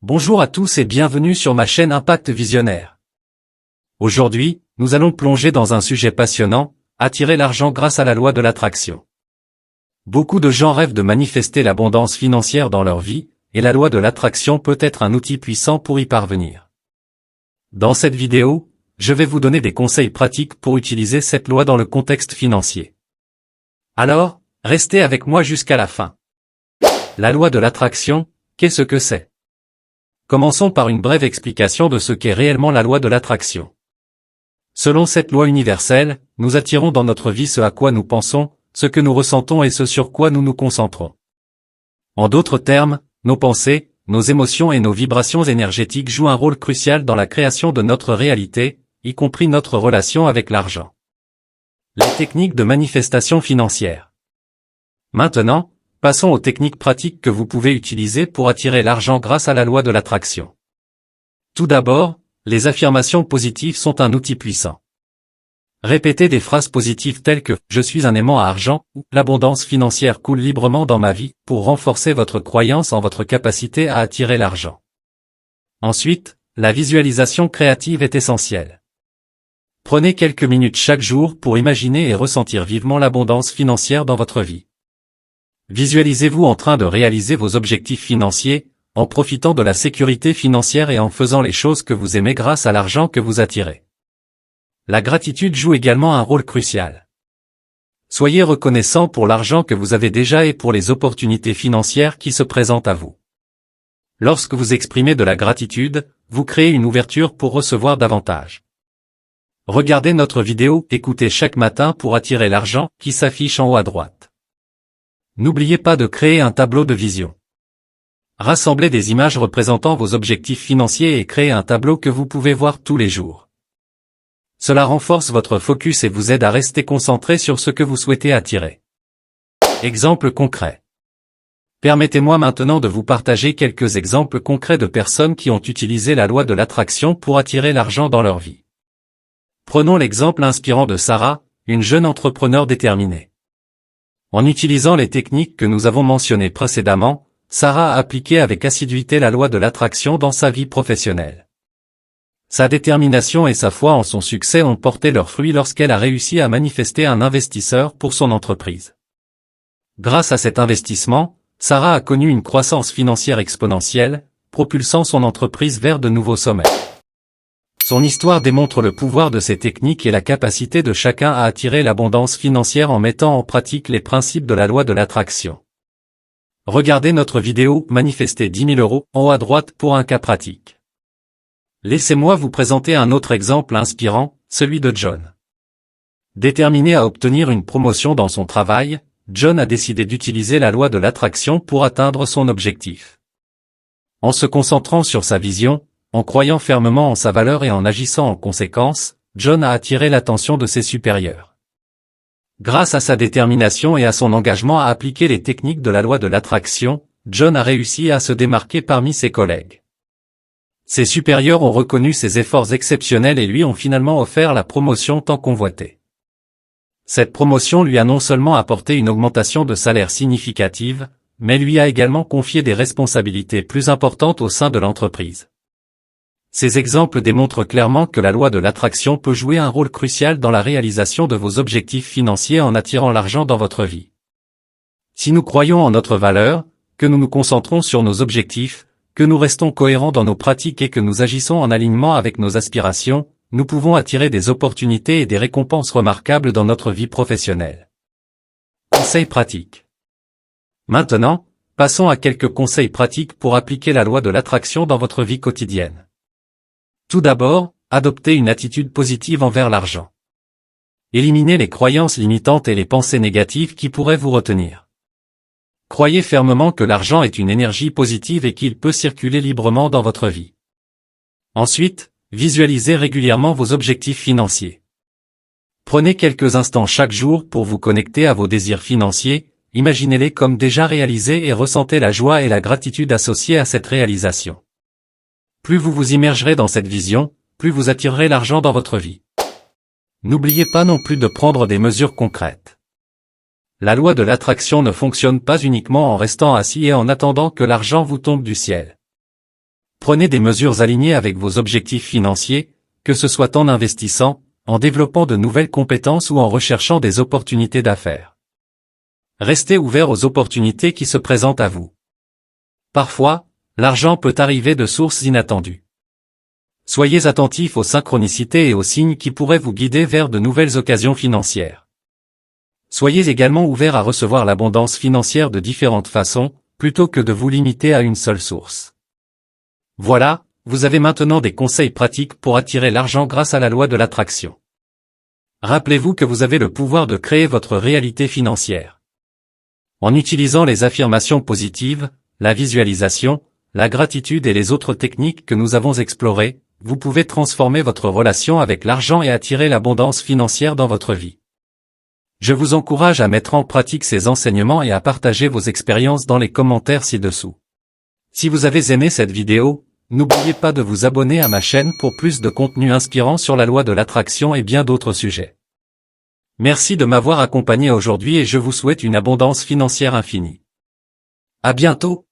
Bonjour à tous et bienvenue sur ma chaîne Impact Visionnaire. Aujourd'hui, nous allons plonger dans un sujet passionnant, attirer l'argent grâce à la loi de l'attraction. Beaucoup de gens rêvent de manifester l'abondance financière dans leur vie, et la loi de l'attraction peut être un outil puissant pour y parvenir. Dans cette vidéo, je vais vous donner des conseils pratiques pour utiliser cette loi dans le contexte financier. Alors, restez avec moi jusqu'à la fin. La loi de l'attraction, qu'est-ce que c'est ? Commençons par une brève explication de ce qu'est réellement la loi de l'attraction. Selon cette loi universelle, nous attirons dans notre vie ce à quoi nous pensons, ce que nous ressentons et ce sur quoi nous nous concentrons. En d'autres termes, nos pensées, nos émotions et nos vibrations énergétiques jouent un rôle crucial dans la création de notre réalité, y compris notre relation avec l'argent. Les techniques de manifestation financière. Maintenant, passons aux techniques pratiques que vous pouvez utiliser pour attirer l'argent grâce à la loi de l'attraction. Tout d'abord, les affirmations positives sont un outil puissant. Répétez des phrases positives telles que « Je suis un aimant à argent » ou « L'abondance financière coule librement dans ma vie » pour renforcer votre croyance en votre capacité à attirer l'argent. Ensuite, la visualisation créative est essentielle. Prenez quelques minutes chaque jour pour imaginer et ressentir vivement l'abondance financière dans votre vie. Visualisez-vous en train de réaliser vos objectifs financiers, en profitant de la sécurité financière et en faisant les choses que vous aimez grâce à l'argent que vous attirez. La gratitude joue également un rôle crucial. Soyez reconnaissant pour l'argent que vous avez déjà et pour les opportunités financières qui se présentent à vous. Lorsque vous exprimez de la gratitude, vous créez une ouverture pour recevoir davantage. Regardez notre vidéo « Écoutez chaque matin pour attirer l'argent » qui s'affiche en haut à droite. N'oubliez pas de créer un tableau de vision. Rassemblez des images représentant vos objectifs financiers et créez un tableau que vous pouvez voir tous les jours. Cela renforce votre focus et vous aide à rester concentré sur ce que vous souhaitez attirer. Exemple concret. Permettez-moi maintenant de vous partager quelques exemples concrets de personnes qui ont utilisé la loi de l'attraction pour attirer l'argent dans leur vie. Prenons l'exemple inspirant de Sarah, une jeune entrepreneure déterminée. En utilisant les techniques que nous avons mentionnées précédemment, Sarah a appliqué avec assiduité la loi de l'attraction dans sa vie professionnelle. Sa détermination et sa foi en son succès ont porté leurs fruits lorsqu'elle a réussi à manifester un investisseur pour son entreprise. Grâce à cet investissement, Sarah a connu une croissance financière exponentielle, propulsant son entreprise vers de nouveaux sommets. Son histoire démontre le pouvoir de ces techniques et la capacité de chacun à attirer l'abondance financière en mettant en pratique les principes de la loi de l'attraction. Regardez notre vidéo « Manifester 10 000 € en haut à droite pour un cas pratique. Laissez-moi vous présenter un autre exemple inspirant, celui de John. Déterminé à obtenir une promotion dans son travail, John a décidé d'utiliser la loi de l'attraction pour atteindre son objectif. En se concentrant sur sa vision, en croyant fermement en sa valeur et en agissant en conséquence, John a attiré l'attention de ses supérieurs. Grâce à sa détermination et à son engagement à appliquer les techniques de la loi de l'attraction, John a réussi à se démarquer parmi ses collègues. Ses supérieurs ont reconnu ses efforts exceptionnels et lui ont finalement offert la promotion tant convoitée. Cette promotion lui a non seulement apporté une augmentation de salaire significative, mais lui a également confié des responsabilités plus importantes au sein de l'entreprise. Ces exemples démontrent clairement que la loi de l'attraction peut jouer un rôle crucial dans la réalisation de vos objectifs financiers en attirant l'argent dans votre vie. Si nous croyons en notre valeur, que nous nous concentrons sur nos objectifs, que nous restons cohérents dans nos pratiques et que nous agissons en alignement avec nos aspirations, nous pouvons attirer des opportunités et des récompenses remarquables dans notre vie professionnelle. Conseils pratiques. Maintenant, passons à quelques conseils pratiques pour appliquer la loi de l'attraction dans votre vie quotidienne. Tout d'abord, adoptez une attitude positive envers l'argent. Éliminez les croyances limitantes et les pensées négatives qui pourraient vous retenir. Croyez fermement que l'argent est une énergie positive et qu'il peut circuler librement dans votre vie. Ensuite, visualisez régulièrement vos objectifs financiers. Prenez quelques instants chaque jour pour vous connecter à vos désirs financiers, imaginez-les comme déjà réalisés et ressentez la joie et la gratitude associées à cette réalisation. Plus vous vous immergerez dans cette vision, plus vous attirerez l'argent dans votre vie. N'oubliez pas non plus de prendre des mesures concrètes. La loi de l'attraction ne fonctionne pas uniquement en restant assis et en attendant que l'argent vous tombe du ciel. Prenez des mesures alignées avec vos objectifs financiers, que ce soit en investissant, en développant de nouvelles compétences ou en recherchant des opportunités d'affaires. Restez ouvert aux opportunités qui se présentent à vous. Parfois, l'argent peut arriver de sources inattendues. Soyez attentifs aux synchronicités et aux signes qui pourraient vous guider vers de nouvelles occasions financières. Soyez également ouverts à recevoir l'abondance financière de différentes façons, plutôt que de vous limiter à une seule source. Voilà, vous avez maintenant des conseils pratiques pour attirer l'argent grâce à la loi de l'attraction. Rappelez-vous que vous avez le pouvoir de créer votre réalité financière. En utilisant les affirmations positives, la visualisation, la gratitude et les autres techniques que nous avons explorées, vous pouvez transformer votre relation avec l'argent et attirer l'abondance financière dans votre vie. Je vous encourage à mettre en pratique ces enseignements et à partager vos expériences dans les commentaires ci-dessous. Si vous avez aimé cette vidéo, n'oubliez pas de vous abonner à ma chaîne pour plus de contenu inspirant sur la loi de l'attraction et bien d'autres sujets. Merci de m'avoir accompagné aujourd'hui et je vous souhaite une abondance financière infinie. À bientôt!